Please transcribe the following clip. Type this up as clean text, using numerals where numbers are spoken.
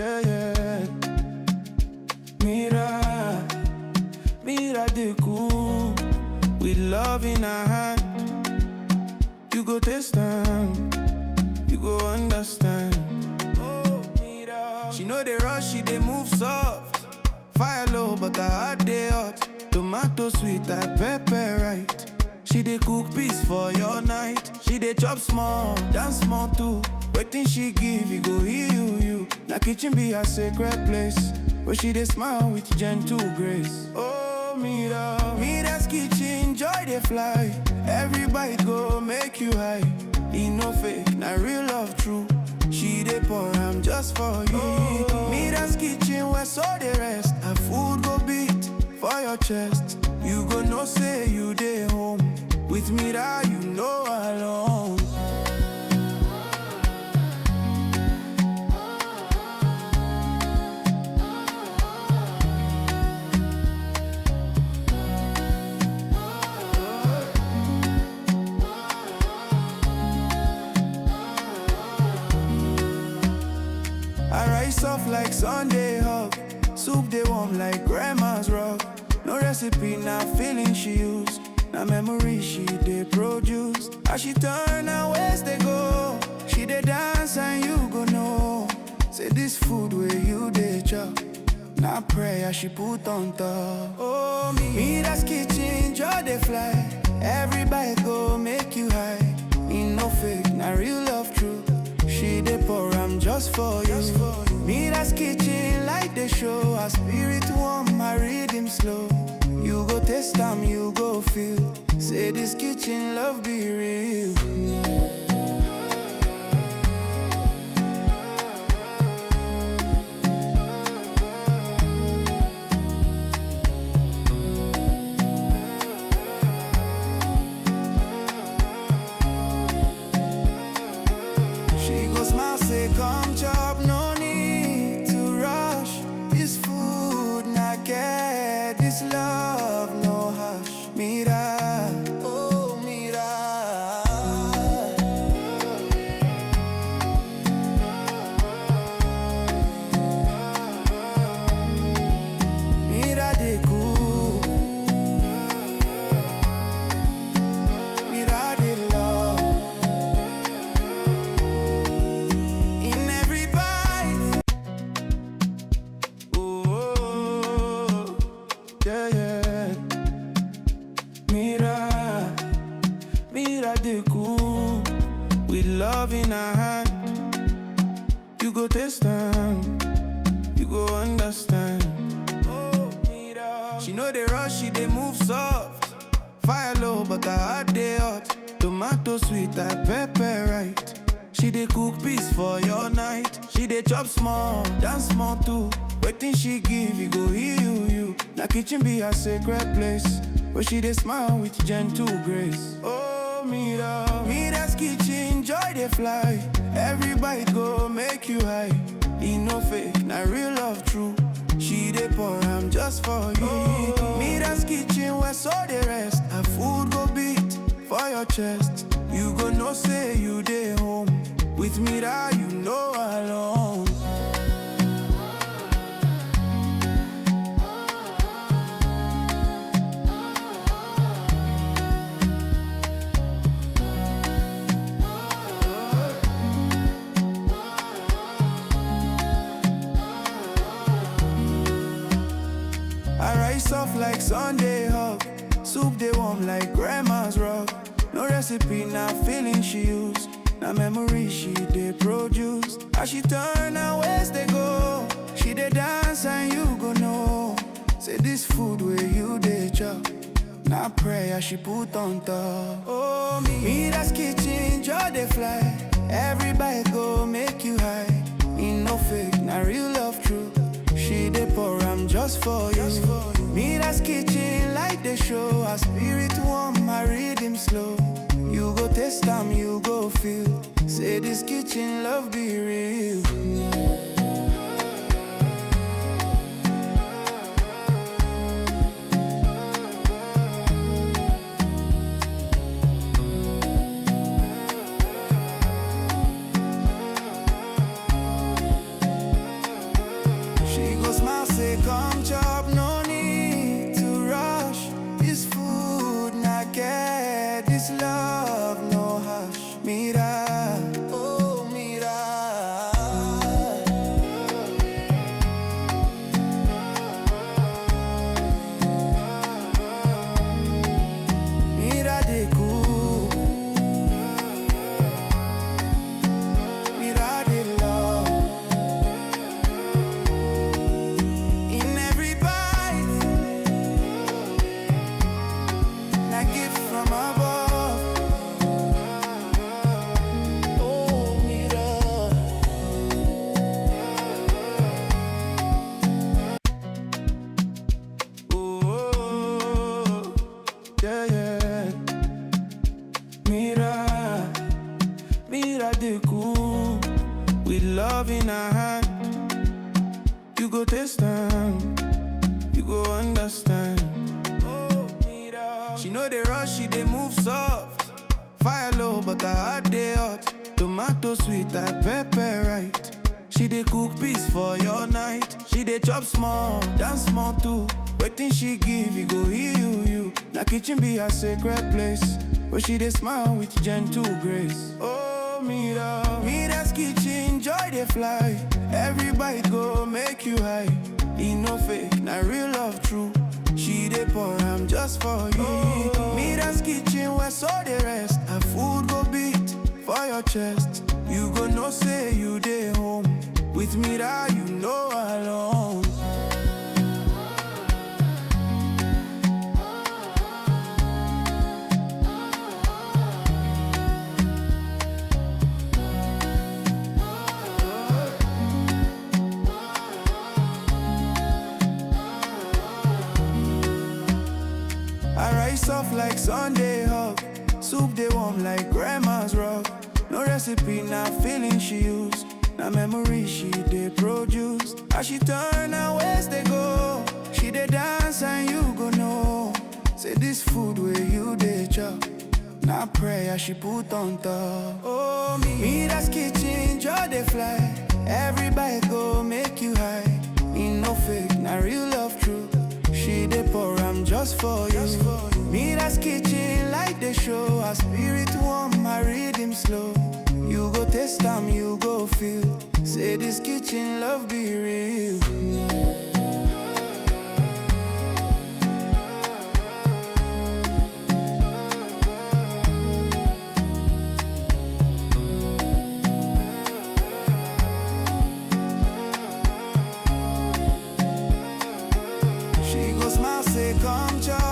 yeah, yeah. Mira the cool, with love in our hand. You go taste them, you go understand. Oh, Mira. She know they rush, she they move soft. Fire low, but her heart they hot. Tomato sweet, like pepper right. She dey cook peace for your night. She dey chop small, dance small too. Waiting she give, you go heal you. Na kitchen be a sacred place, where she dey smile with gentle grace. Oh, Mira's kitchen, joy dey fly. Every bite go make you high. E no fake, na real love true. She dey pour, I'm just for you. Oh. Mira's kitchen, where so dey rest. Her food go beat for your chest. You go know say you dey home. With Mira, you know alone. I rise soft like Sunday hug. Soup they warm like grandma's rug. No recipe, na feeling she use. Na memory she dey produce. As she turn her waist they go. She dey dance and you go know. Say this food where you dey chop. Na prayer she put on top. Oh, Mira's kitchen, joy dey fly. Every bite go make you high. E no fake, na real love true. She dey pour, I'm just for you. Mira's kitchen, light the show. Her spirit warm, my rhythm slow. You go taste them, you go feel. Say this kitchen love be real. She go smile, say come chop, no need to rush. This food not get, this love no hush. Mira, oh Mira. Mira de cool, Mira de love. In every bite, oh, yeah, yeah. Mira the cool, with love in her hand. You go taste them, you go understand. Oh, Mira. She know they rush, she they move soft. Fire low, but her heart they hot. Tomato sweet, like pepper right. She dey cook peace for your night. She dey chop small, dance small too. Waiting she give, you go heal you. Na kitchen be a sacred place, where she dey smile with gentle grace. Oh, Mira's kitchen, joy dey fly. Every bite go make you high. E no fake, na real love true. She dey pour, I'm just for you. Oh. Mira's kitchen, where so dey rest. Her food go beat for your chest. You go know say you dey home. With Mira, you know alone. I rise soft like Sunday hug. Soup they warm like grandma's rug. No recipe, na feeling she use. Na memory she dey produce. As she turn her waist they go. She dey dance and you go know. Say this food where you dey chop. Na prayer she put on top. Oh, Mira's kitchen, joy dey fly. Every bite go make you high. E no fake, na real love true. She dey pour, I'm just for you. Mira's kitchen, light the show. Her spirit warm, my rhythm slow. You go taste them, you go feel. Say this kitchen love be real. Mira, oh mira. Mira de cool. Mira de love. In every bite, like gift from above. Oh, mira. Oh, yeah, yeah. Mira, mira de cool. With love in our hand, you go taste them, you go understand. Oh, mira. She know they rush, she they move soft. Fire low, but her heart they hot. Tomato sweet, like pepper right. She dey cook peace for your night. She dey chop small, dance small too. Waiting she give, you go heal you. Na kitchen be a sacred place, where she dey smile with gentle grace. Oh, mira, mira's kitchen, joy dey fly. Every bite go make you high. E no fake, na real love true. She dey pour, I'm just for you. Oh. Mira's kitchen, where so dey rest. Her food go beat for your chest. You go know say you dey home. With Mira, you know alone. I rise soft like Sunday hug. Soup they warm like grandma's rug. No recipe, not feeling she used. Na memory she dey produce. As she turn her ways they go. She dey dance and you go know. Say this food where you dey chop. Na prayer she put on top. Oh, Mira's kitchen, joy dey fly. Every bite go make you high. In no fake, na real love true. She dey pour, I'm just for you. Mira's kitchen, like the show. Her spirit warm, her rhythm slow. You go taste them, you go feel. Say this kitchen love be real. She go smile, say come chop.